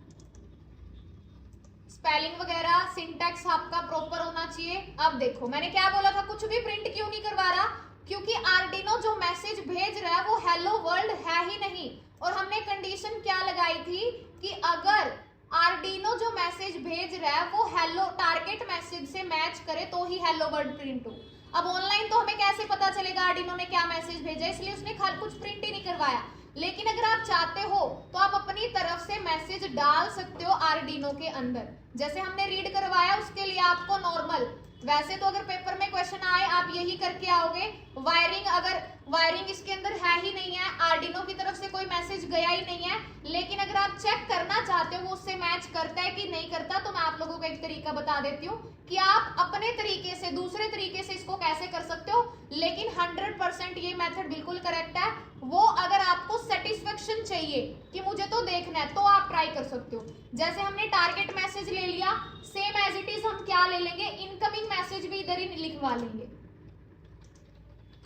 स्पेलिंग वगैरह सिंटैक्स आपका प्रॉपर होना चाहिए। अब देखो मैंने क्या बोला था, कुछ भी प्रिंट क्यों नहीं करवा रहा, क्योंकि आर्डिनो जो मैसेज भेज रहा है वो हेलो वर्ल्ड है ही नहीं। और हमने कंडीशन क्या लगाई थी कि अगर आर्डिनो जो मैसेज भेज रहा है वो हेलो टारगेट मैसेज से मैच करे तो ही हेलो वर्ल्ड प्रिंट हो। अब ऑनलाइन तो हमें कैसे पता चलेगा आर्डिनो ने क्या मैसेज भेजा, इसलिए उसने खाली कुछ प्रिंट ही नहीं करवाया। लेकिन अगर आप चाहते हो तो आप अपनी तरफ से मैसेज डाल सकते हो आर्डिनो के अंदर। जैसे हमने रीड करवाया उसके लिए आपको नॉर्मल, वैसे तो अगर पेपर में क्वेश्चन आए आप यही करके आओगे। वायरिंग, अगर वायरिंग इसके अंदर है ही नहीं है, आर्डिनो की तरफ से कोई मैसेज गया ही नहीं है, लेकिन अगर आप चेक करना चाहते हो वो उससे मैच करता है कि नहीं करता, तो मैं आप लोगों को एक तरीका बता देती हूँ कि आप अपने तरीके से, दूसरे तरीके से इसको कैसे कर सकते हो। लेकिन 100% ये मेथड बिल्कुल करेक्ट है। वो अगर आपको सेटिस्फेक्शन चाहिए कि मुझे तो देखना है, तो आप ट्राई कर सकते हो। जैसे हमने टारगेट मैसेज ले लिया, सेम एज इट इज हम क्या ले लेंगे, इनकमिंग मैसेज भी इधर ही लिखवा लेंगे।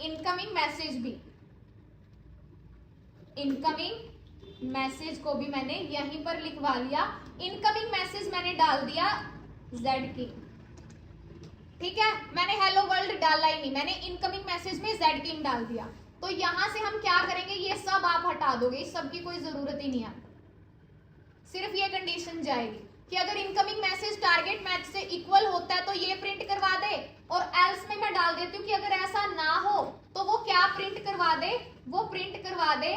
इनकमिंग मैसेज भी, इनकमिंग मैसेज को भी मैंने यहीं पर लिखवा लिया। इनकमिंग मैसेज मैंने डाल दिया जेड की, ठीक है, मैंने हेलो वर्ल्ड डाला ही नहीं, मैंने इनकमिंग मैसेज में जेड किंग डाल दिया। तो यहां से हम क्या करेंगे, ये सब आप हटा दोगे, इस सब की कोई जरूरत ही नहीं है। सिर्फ ये कंडीशन जाएगी कि अगर इनकमिंग मैसेज टारगेट मैच से इक्वल होता है तो ये प्रिंट करवा दे, और एल्स में मैं डाल देती हूँ कि अगर ऐसा ना हो तो वो क्या प्रिंट करवा दे, वो प्रिंट करवा दे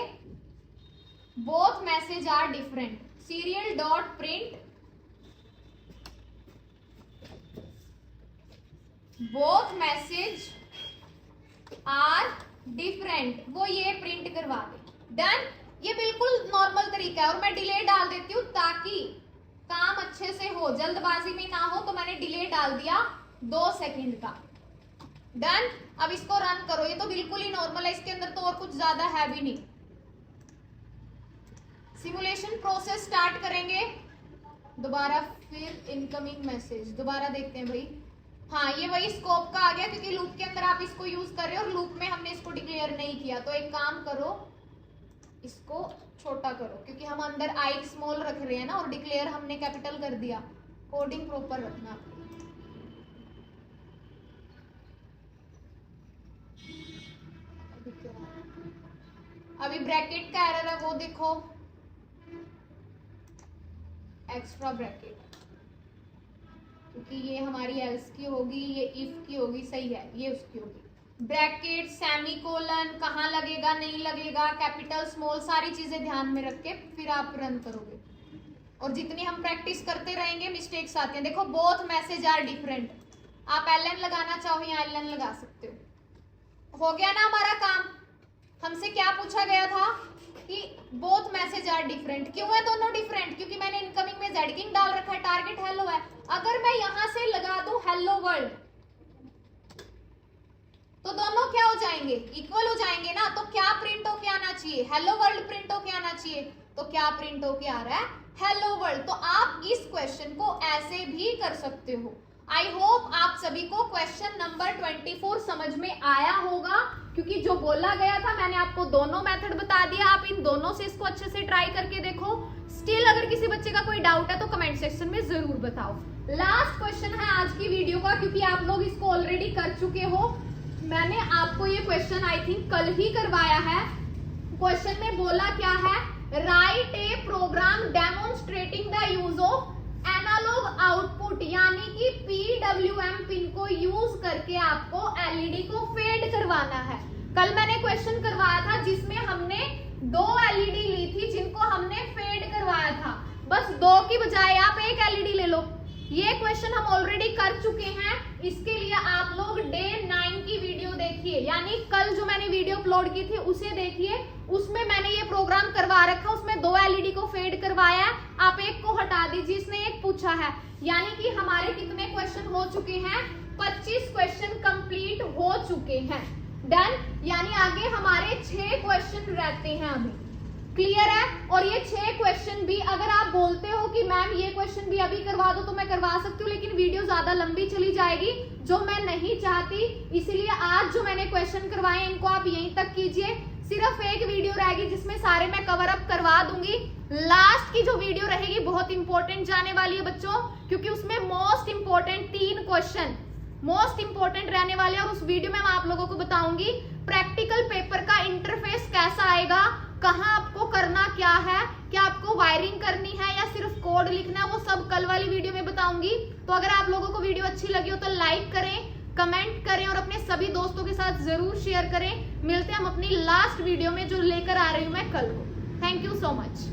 both message are different, serial dot print both message are different, वो ये प्रिंट करवा दे। डन, ये बिल्कुल नॉर्मल तरीका है। और मैं डिले डाल देती हूँ ताकि काम अच्छे से हो, जल्दबाजी में ना हो, तो मैंने डिले डाल दिया 2 सेकंड का। डन, अब इसको रन करो, ये तो बिल्कुल ही नॉर्मल है, इसके अंदर तो और कुछ ज्यादा है भी नहीं। सिमुलेशन प्रोसेस स्टार्ट करेंगे दोबारा, फिर इनकमिंग मैसेज दोबारा देखते हैं भाई। हाँ, ये वही स्कोप का आ गया, क्योंकि लूप के अंदर आप इसको यूज कर रहे हो और लूप में हमने इसको डिक्लेयर नहीं किया। तो एक काम करो, इसको छोटा करो, क्योंकि हम अंदर आई स्मॉल रख रहे हैं ना, और डिक्लेयर हमने कैपिटल कर दिया। कोडिंग प्रॉपर रखना। अभी ब्रैकेट का एरर है, वो देखो, एक्स्ट्रा ब्रैकेट, क्योंकि ये हमारी एल्स की होगी, ये इफ की होगी, सही है, ये उसकी होगी। ब्रैकेट, सेमीकोलन, कहाँ लगेगा नहीं लगेगा, कैपिटल स्मॉल, सारी चीजें ध्यान में रख के फिर आप रन करोगे। और जितनी हम प्रैक्टिस करते रहेंगे मिस्टेक्स आते हैं। देखो, बोथ मैसेज आर डिफरेंट, आप एलएन लगाना चाहो या एलएन लगा सकते हो। हो गया ना हमारा काम। हमसे क्या पूछा गया था कि बोथ मैसेज आर डिफरेंट, क्यों है दोनों डिफरेंट, क्योंकि मैंने इनकमिंग में जेड किंग डाल रखा है, टारगेट हेलो है। अगर मैं यहां से लगा दूं हेलो वर्ल्ड, तो दोनों क्या हो जाएंगे, इक्वल हो जाएंगे ना। तो क्या प्रिंट होके आना चाहिए, हेलो वर्ल्ड प्रिंट होके आना चाहिए। तो क्या प्रिंट होके आ रहा है, हेलो वर्ल्ड। तो आप इस क्वेश्चन को ऐसे भी कर सकते हो। आई होप आप सभी को क्वेश्चन नंबर 24 समझ में आया होगा, क्योंकि जो बोला गया था मैंने आपको दोनों मेथड बता दिया। आप इन दोनों से इसको अच्छे से ट्राई करके देखो। स्टिल अगर किसी बच्चे का कोई डाउट है तो कमेंट सेक्शन में जरूर बताओ। लास्ट क्वेश्चन है आज की वीडियो का, क्योंकि आप लोग इसको ऑलरेडी कर चुके हो। मैंने आपको ये क्वेश्चन आई थिंक कल ही करवाया है। क्वेश्चन में बोला क्या है, write a program demonstrating the use of analogue output, यानी कि PWM पिन को यूज करके आपको एलईडी को फेड करवाना है। कल मैंने क्वेश्चन करवाया था जिसमें हमने 2 एलईडी ली थी जिनको हमने फेड करवाया था। बस 2 की बजाय आप 1 एलईडी ले लो। ये क्वेश्चन हम ऑलरेडी कर चुके हैं। इसके लिए आप लोग डे 9 की वीडियो देखिए, यानी कल जो मैंने वीडियो अपलोड की थी उसे देखिए। उसमें मैंने ये प्रोग्राम करवा रखा, उसमें 2 एलईडी को फेड करवाया है। आप एक को हटा दीजिए, इसने एक पूछा है। यानी कि हमारे कितने क्वेश्चन हो चुके हैं, 25 क्वेश्चन कंप्लीट हो चुके हैं। डन, यानी आगे हमारे 6 क्वेश्चन रहते हैं अभी। क्लियर है। और ये 6 क्वेश्चन भी अगर आप बोलते हो कि मैम ये क्वेश्चन भी अभी करवा दो, तो मैं करवा सकती हूँ, लेकिन वीडियो ज्यादा लंबी चली जाएगी, जो मैं नहीं चाहती। इसलिए आज जो मैंने क्वेश्चन करवाए इनको आप यहीं तक कीजिए। सिर्फ एक वीडियो रहेगी जिसमें सारे मैं कवर अप करवा दूंगी। लास्ट की जो वीडियो रहेगी बहुत इंपॉर्टेंट जाने वाली है बच्चों, क्योंकि उसमें most important 3 question most important रहने वाले हैं। और उस वीडियो में मैं आप लोगों को बताऊंगी प्रैक्टिकल पेपर का इंटरफेस कैसा आएगा, कहाँ आपको करना क्या है, क्या आपको वायरिंग करनी है या सिर्फ कोड लिखना है वो सब कल वाली वीडियो में बताऊंगी। तो अगर आप लोगों को वीडियो अच्छी लगी हो तो लाइक करें, कमेंट करें और अपने सभी दोस्तों के साथ जरूर शेयर करें। मिलते हैं हम अपनी लास्ट वीडियो में जो लेकर आ रही हूं मैं कल को। Thank you so much.